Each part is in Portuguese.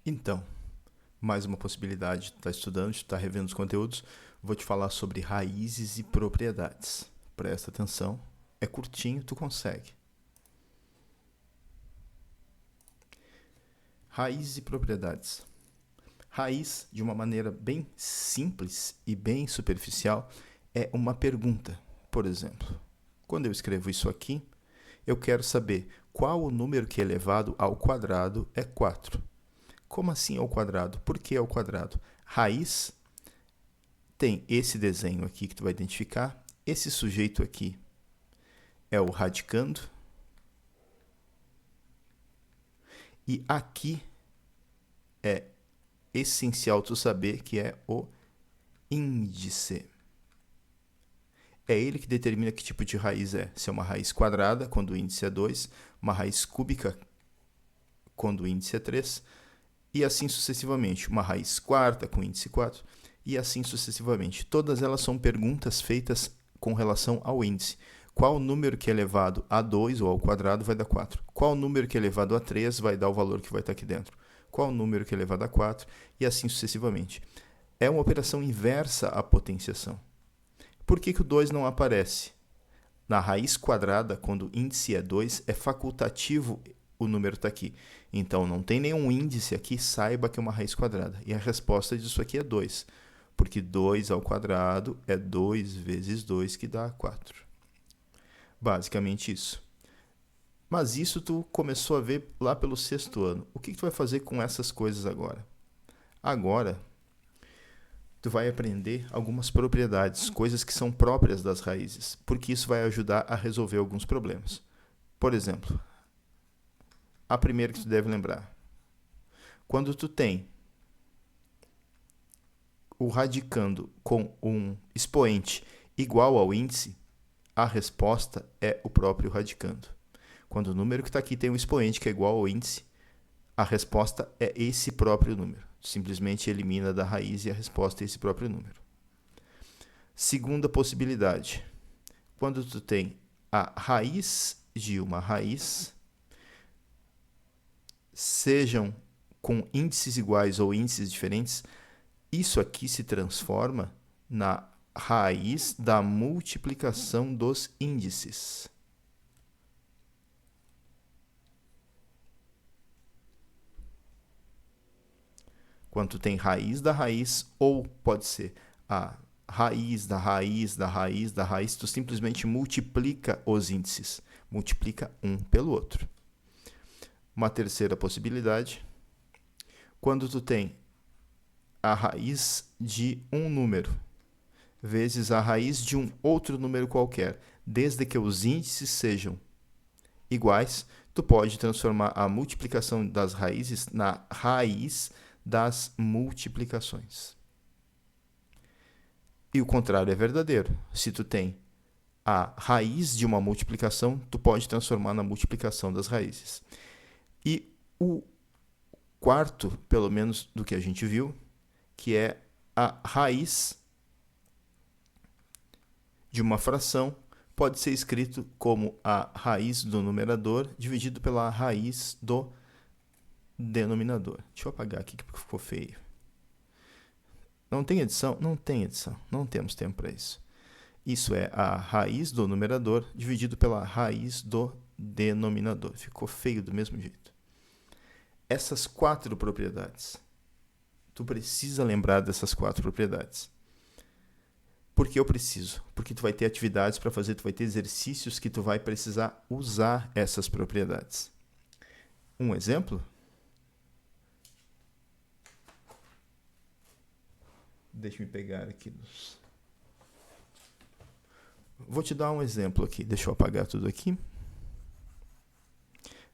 Então, mais uma possibilidade de estar estudando, de estar revendo os conteúdos. Vou te falar sobre raízes e propriedades. Presta atenção, é curtinho, tu consegue. Raízes e propriedades. Raiz, de uma maneira bem simples e bem superficial, é uma pergunta. Por exemplo, quando eu escrevo isso aqui, eu quero saber qual o número que elevado ao quadrado é 4. Como assim ao quadrado? Por que ao quadrado? Raiz tem esse desenho aqui que tu vai identificar. Esse sujeito aqui é o radicando. E aqui é essencial tu saber que é o índice. É ele que determina que tipo de raiz é. Se é uma raiz quadrada, quando o índice é 2, uma raiz cúbica, quando o índice é 3, e assim sucessivamente. Uma raiz quarta, com índice 4, e assim sucessivamente. Todas elas são perguntas feitas com relação ao índice. Qual número que é elevado a 2 ou ao quadrado vai dar 4? Qual número que é elevado a 3 vai dar o valor que vai estar aqui dentro? Qual número que é elevado a 4? E assim sucessivamente. É uma operação inversa à potenciação. Por que o 2 não aparece? Na raiz quadrada, quando o índice é 2, é facultativo o número está aqui. Então, não tem nenhum índice aqui, saiba que é uma raiz quadrada. E a resposta disso aqui é 2. Porque 2 ao quadrado é 2 vezes 2, que dá 4. Basicamente isso. Mas isso tu começou a ver lá pelo 6º ano. O que tu vai fazer com essas coisas agora? Agora, tu vai aprender algumas propriedades, coisas que são próprias das raízes, porque isso vai ajudar a resolver alguns problemas. Por exemplo, a primeira que tu deve lembrar. Quando tu tem o radicando com um expoente igual ao índice, a resposta é o próprio radicando. Quando o número que está aqui tem um expoente que é igual ao índice, a resposta é esse próprio número. Simplesmente elimina da raiz e a resposta é esse próprio número. Segunda possibilidade. Quando tu tem a raiz de uma raiz, sejam com índices iguais ou índices diferentes, isso aqui se transforma na raiz da multiplicação dos índices. Quando tu tem raiz da raiz, ou pode ser a raiz da raiz da raiz da raiz, tu simplesmente multiplica os índices. Multiplica um pelo outro. Uma terceira possibilidade, quando tu tem a raiz de um número vezes a raiz de um outro número qualquer, desde que os índices sejam iguais, tu pode transformar a multiplicação das raízes na raiz das multiplicações. E o contrário é verdadeiro. Se tu tem a raiz de uma multiplicação, tu pode transformar na multiplicação das raízes. E o quarto, pelo menos do que a gente viu, que é a raiz de uma fração, pode ser escrito como a raiz do numerador dividido pela raiz do denominador. Deixa eu apagar aqui que ficou feio. Não tem edição? Não tem edição. Não temos tempo para isso. Isso é a raiz do numerador dividido pela raiz do denominador. Ficou feio do mesmo jeito. Essas 4 propriedades. Tu precisa lembrar dessas 4 propriedades. Por que eu preciso? Porque tu vai ter atividades para fazer, tu vai ter exercícios que tu vai precisar usar essas propriedades. Um exemplo? Deixa eu pegar aqui. Vou te dar um exemplo aqui. Deixa eu apagar tudo aqui.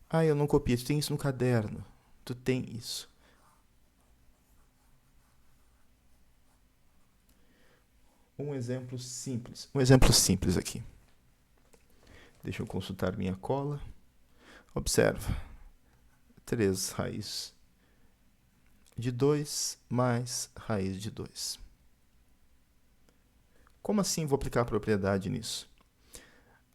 Ah, eu não copiei. Tu tem isso no caderno. Tu tem isso. Um exemplo simples aqui. Deixa eu consultar minha cola. Observa. 3 raiz de 2 mais raiz de 2. Como assim vou aplicar a propriedade nisso?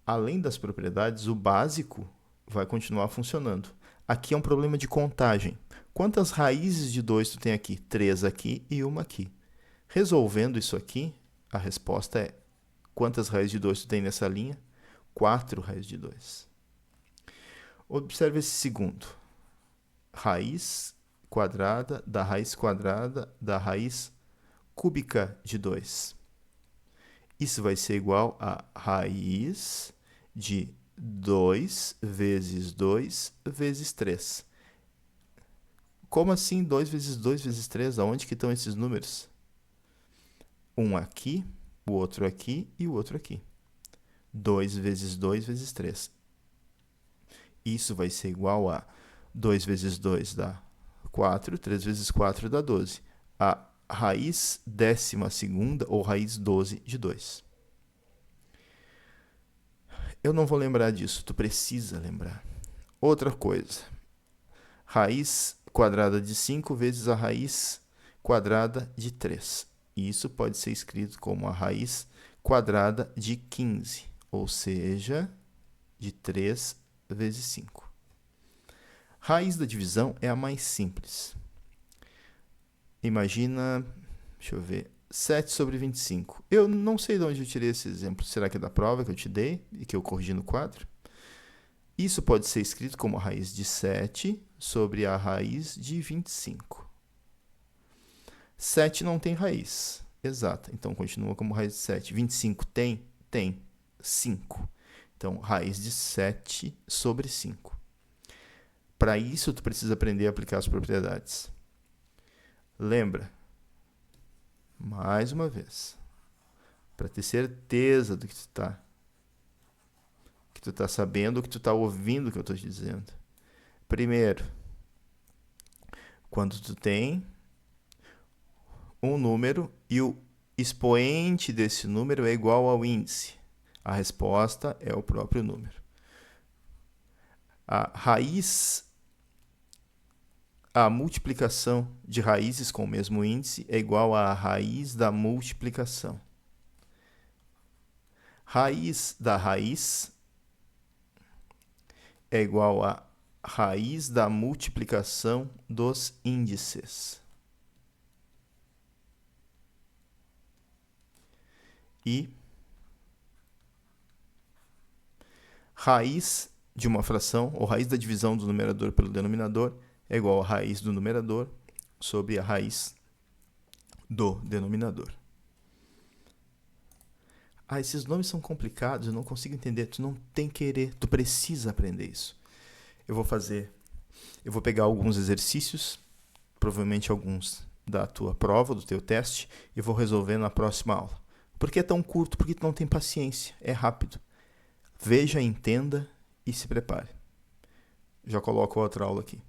Além das propriedades, o básico vai continuar funcionando. Aqui é um problema de contagem. Quantas raízes de 2 tu tem aqui? 3 aqui e uma aqui. Resolvendo isso aqui, a resposta é: quantas raízes de 2 tu tem nessa linha? 4 raízes de 2. Observe esse segundo. Raiz quadrada da raiz cúbica de 2. Isso vai ser igual a raiz de 2 vezes 2 vezes 3. Como assim 2 vezes 2 vezes 3? Aonde que estão esses números? Um aqui, o outro aqui e o outro aqui. 2 vezes 2 vezes 3. Isso vai ser igual a 2 vezes 2 dá 4, 3 vezes 4 dá 12. A raiz 12ª ou raiz 12 de 2. Eu não vou lembrar disso, tu precisa lembrar. Outra coisa. Raiz quadrada de 5 vezes a raiz quadrada de 3. Isso pode ser escrito como a raiz quadrada de 15, ou seja, de 3 vezes 5. Raiz da divisão é a mais simples. Imagina, deixa eu ver, 7 sobre 25. Eu não sei de onde eu tirei esse exemplo. Será que é da prova que eu te dei e que eu corrigi no quadro? Isso pode ser escrito como a raiz de 7 sobre a raiz de 25. 7 não tem raiz exata, então continua como raiz de 7. 25 tem? Tem. 5. Então, raiz de 7 sobre 5. Para isso, tu precisa aprender a aplicar as propriedades. Lembra? Mais uma vez. Para ter certeza do que tu tá sabendo, que tu tá ouvindo o que eu estou te dizendo. Primeiro, quando tu tem um número e o expoente desse número é igual ao índice, a resposta é o próprio número. A multiplicação de raízes com o mesmo índice é igual à raiz da multiplicação. Raiz da raiz é igual a raiz da multiplicação dos índices. E raiz de uma fração, ou raiz da divisão do numerador pelo denominador, é igual a raiz do numerador sobre a raiz do denominador. Esses nomes são complicados, eu não consigo entender. Tu não tem querer, tu precisa aprender isso. Eu vou pegar alguns exercícios, provavelmente alguns da tua prova, do teu teste, e vou resolver na próxima aula. Por que é tão curto? Porque tu não tem paciência, é rápido. Veja, entenda e se prepare. Já coloco outra aula aqui.